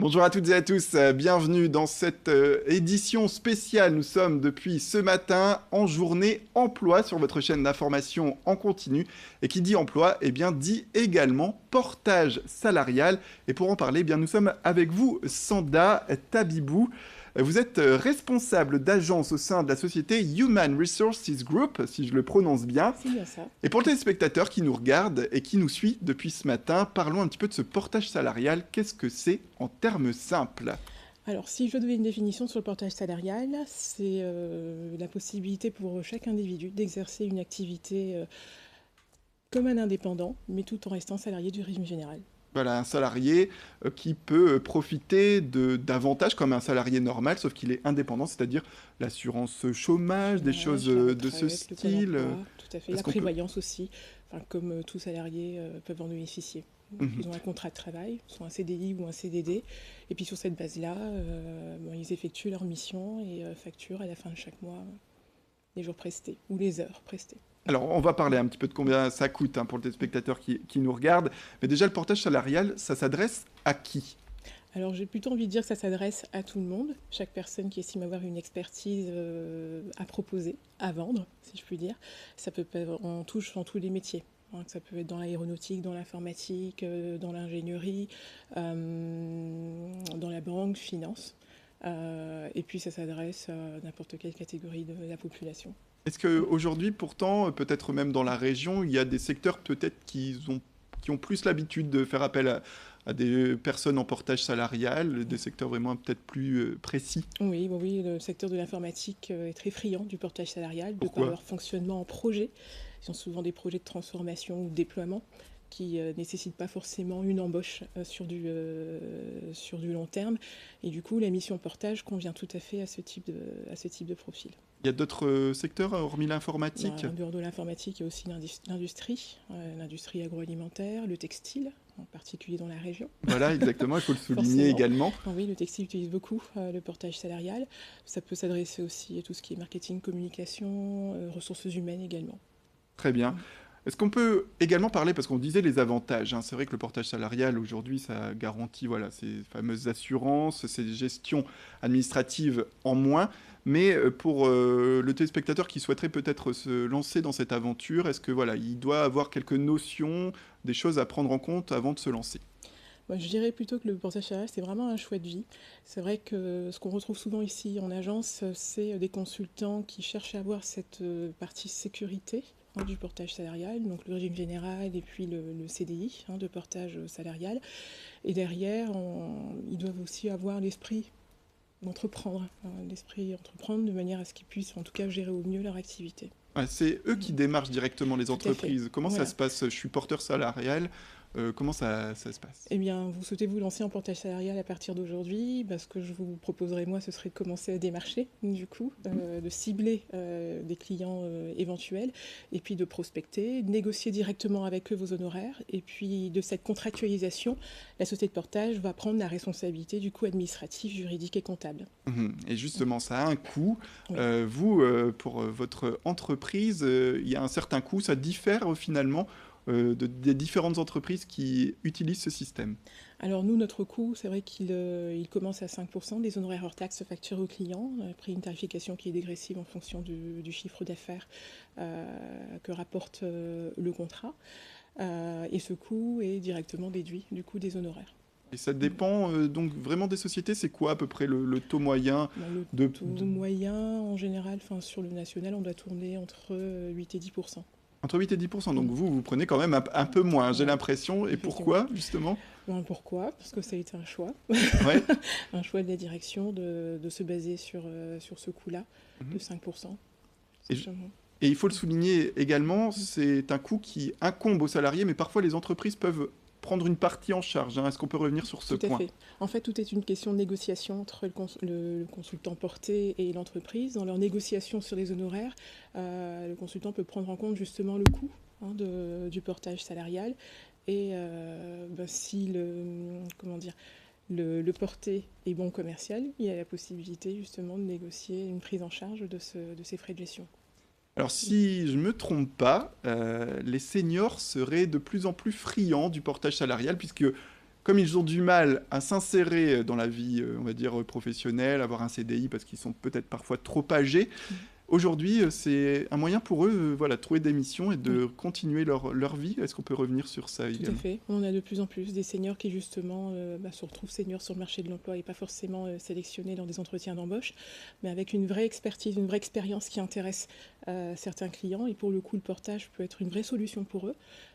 Bonjour à toutes et à tous, bienvenue dans cette édition spéciale. Nous sommes depuis ce matin en journée emploi sur votre chaîne d'information en continu. Et qui dit emploi, eh bien dit également portage salarial. Et pour en parler, eh bien, nous sommes avec vous, Sanda Tabibou. Vous êtes responsable d'agence au sein de la société Human Resources Group, si je le prononce bien. C'est bien ça. Et pour le téléspectateur qui nous regarde et qui nous suit depuis ce matin, parlons un petit peu de ce portage salarial. Qu'est-ce que c'est en termes simples ? Alors, si je devais une définition sur le portage salarial, c'est la possibilité pour chaque individu d'exercer une activité comme un indépendant, mais tout en restant salarié du régime général. Voilà, un salarié qui peut profiter d'avantages comme un salarié normal, sauf qu'il est indépendant, c'est-à-dire l'assurance chômage, des choses La de ce retraite, le Pôle style. emploi, tout à fait. La Est-ce qu'on peut... prévoyance aussi, enfin, comme tout salarié peuvent en bénéficier. Donc, ils ont un contrat de travail, soit un CDI ou un CDD, et puis sur cette base-là, ils effectuent leur mission et facturent à la fin de chaque mois les jours prestés ou les heures prestées. Alors, on va parler un petit peu de combien ça coûte pour le téléspectateur qui nous regarde. Mais déjà, le portage salarial, ça s'adresse à qui ? Alors j'ai plutôt envie de dire que ça s'adresse à tout le monde, chaque personne qui estime avoir une expertise à proposer, à vendre, si je puis dire. Ça peut être en touche dans tous les métiers. Ça peut être dans l'aéronautique, dans l'informatique, dans l'ingénierie, dans la banque, finance. Et puis ça s'adresse à n'importe quelle catégorie de la population. Est-ce qu'aujourd'hui, pourtant, peut-être même dans la région, il y a des secteurs peut-être qui ont plus l'habitude de faire appel à des personnes en portage salarial, des secteurs vraiment peut-être plus précis ? Oui, le secteur de l'informatique est très friand du portage salarial, de Pourquoi ? par leur fonctionnement en projet. Ils ont souvent des projets de transformation ou de déploiement qui ne nécessitent pas forcément une embauche sur du long terme. Et du coup, la mission portage convient tout à fait à ce type de profil. Il y a d'autres secteurs hormis l'informatique ? En dehors de l'informatique, il y a aussi l'industrie agroalimentaire, le textile, en particulier dans la région. Voilà, exactement, il faut le souligner également. Oui, le textile utilise beaucoup le portage salarial. Ça peut s'adresser aussi à tout ce qui est marketing, communication, ressources humaines également. Très bien. Est-ce qu'on peut également parler, parce qu'on disait les avantages, c'est vrai que le portage salarial aujourd'hui ça garantit ces fameuses assurances, ces gestions administratives en moins, mais pour le téléspectateur qui souhaiterait peut-être se lancer dans cette aventure, est-ce que il doit avoir quelques notions, des choses à prendre en compte avant de se lancer ? Je dirais plutôt que le portage salarial, c'est vraiment un choix de vie. C'est vrai que ce qu'on retrouve souvent ici en agence, c'est des consultants qui cherchent à avoir cette partie sécurité du portage salarial, donc le régime général et puis le CDI de portage salarial. Et derrière, ils doivent aussi avoir l'esprit d'entreprendre, de manière à ce qu'ils puissent en tout cas gérer au mieux leur activité. Ouais, c'est eux qui démarchent directement les entreprises. Comment Voilà. ça se passe ? Je suis porteur salarial. Comment ça se passe ? Eh bien, vous souhaitez vous lancer en portage salarial à partir d'aujourd'hui. Ce que je vous proposerais, moi, ce serait de commencer à démarcher, du coup, de cibler des clients éventuels, et puis de prospecter, de négocier directement avec eux vos honoraires, et puis de cette contractualisation, la société de portage va prendre la responsabilité du coût administratif, juridique et comptable. Et justement, ça a un coût. Oui. Vous, pour votre entreprise, il y a un certain coût. Ça diffère finalement des différentes entreprises qui utilisent ce système. Alors nous, notre coût, c'est vrai qu'il commence à 5% des honoraires hors taxes facturés aux clients, après une tarification qui est dégressive en fonction du chiffre d'affaires que rapporte le contrat. Et ce coût est directement déduit du coût des honoraires. Et ça dépend donc vraiment des sociétés. C'est quoi à peu près le taux moyen Le taux moyen, en général, sur le national, on doit tourner entre 8 et 10%. Entre 8 et 10%. Donc vous prenez quand même un peu moins, j'ai l'impression. Et pourquoi, justement ? Pourquoi ? Parce que ça a été un choix. Ouais. Un choix de la direction de se baser sur ce coût-là, de 5%. Et il faut le souligner également, c'est un coût qui incombe aux salariés, mais parfois les entreprises peuvent prendre une partie en charge. Est-ce qu'on peut revenir sur ce point ? Tout à fait. En fait, tout est une question de négociation entre le consultant porté et l'entreprise. Dans leur négociation sur les honoraires, le consultant peut prendre en compte justement le coût du portage salarial. Et si le porté est bon commercial, il y a la possibilité justement de négocier une prise en charge de ces frais de gestion. Alors si je ne me trompe pas, les seniors seraient de plus en plus friands du portage salarial puisque comme ils ont du mal à s'insérer dans la vie, on va dire, professionnelle, avoir un CDI parce qu'ils sont peut-être parfois trop âgés, aujourd'hui, c'est un moyen pour eux voilà, de trouver des missions et de continuer leur vie. Est-ce qu'on peut revenir sur ça également ? Tout à fait. On a de plus en plus des seniors qui justement se retrouvent seniors sur le marché de l'emploi et pas forcément sélectionnés dans des entretiens d'embauche, mais avec une vraie expertise, une vraie expérience qui intéresse certains clients. Et pour le coup, le portage peut être une vraie solution pour eux.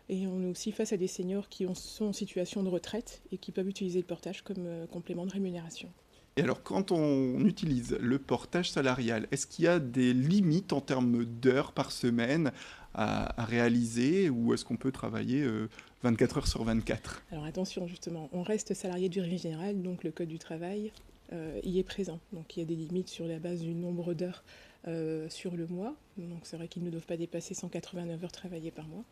Et on est aussi face à des seniors qui sont en situation de retraite et qui peuvent utiliser le portage comme complément de rémunération. Et alors, quand on utilise le portage salarial, est-ce qu'il y a des limites en termes d'heures par semaine à réaliser ou est-ce qu'on peut travailler 24 heures sur 24 ? Alors attention, justement, on reste salarié du régime général, donc le Code du travail y est présent. Donc il y a des limites sur la base du nombre d'heures sur le mois. Donc c'est vrai qu'ils ne doivent pas dépasser 189 heures travaillées par mois.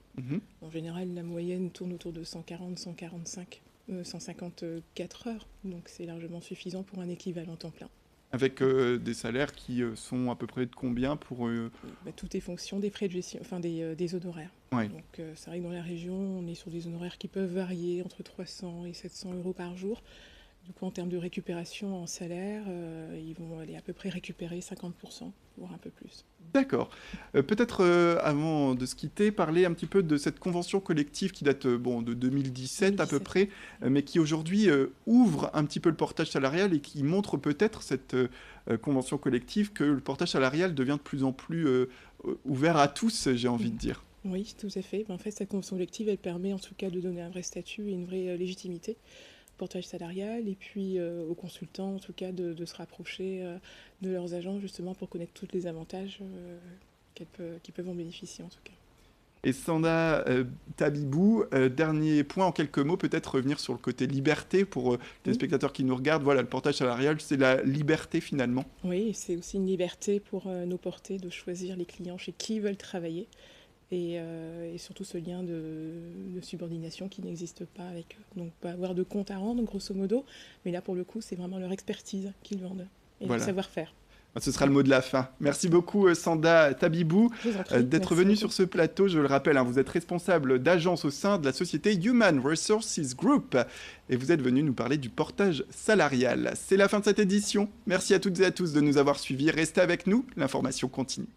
En général, la moyenne tourne autour de 140, 145 154 heures, donc c'est largement suffisant pour un équivalent temps plein. Avec des salaires qui sont à peu près de combien pour... Tout est fonction des frais de gestion, enfin des honoraires. Ouais. Donc c'est vrai que dans la région, on est sur des honoraires qui peuvent varier entre 300 et 700 euros par jour. Du coup, en termes de récupération en salaire, ils vont aller à peu près récupérer 50%, voire un peu plus. D'accord. Peut-être avant de se quitter, parler un petit peu de cette convention collective qui date de 2017 à peu près, mais qui aujourd'hui ouvre un petit peu le portage salarial et qui montre peut-être cette convention collective que le portage salarial devient de plus en plus ouvert à tous, j'ai envie de dire. Oui, tout à fait. En fait, cette convention collective, elle permet en tout cas de donner un vrai statut et une vraie légitimité portage salarial et puis aux consultants en tout cas de se rapprocher de leurs agents justement pour connaître tous les avantages qu'ils peuvent en bénéficier en tout cas. Et Sanda Tabibou, dernier point en quelques mots, peut-être revenir sur le côté liberté pour les spectateurs qui nous regardent. Voilà, le portage salarial, c'est la liberté finalement. Oui, c'est aussi une liberté pour nos portés de choisir les clients chez qui ils veulent travailler. Et surtout ce lien de subordination qui n'existe pas avec eux. Donc pas avoir de compte à rendre, grosso modo, mais là pour le coup c'est vraiment leur expertise qu'ils vendent et leur savoir-faire. Ce sera le mot de la fin. Merci beaucoup Sanda Tabibou d'être venue sur ce plateau. Je le rappelle, vous êtes responsable d'agence au sein de la société Human Resources Group et vous êtes venu nous parler du portage salarial. C'est la fin de cette édition. Merci à toutes et à tous de nous avoir suivis. Restez avec nous, l'information continue.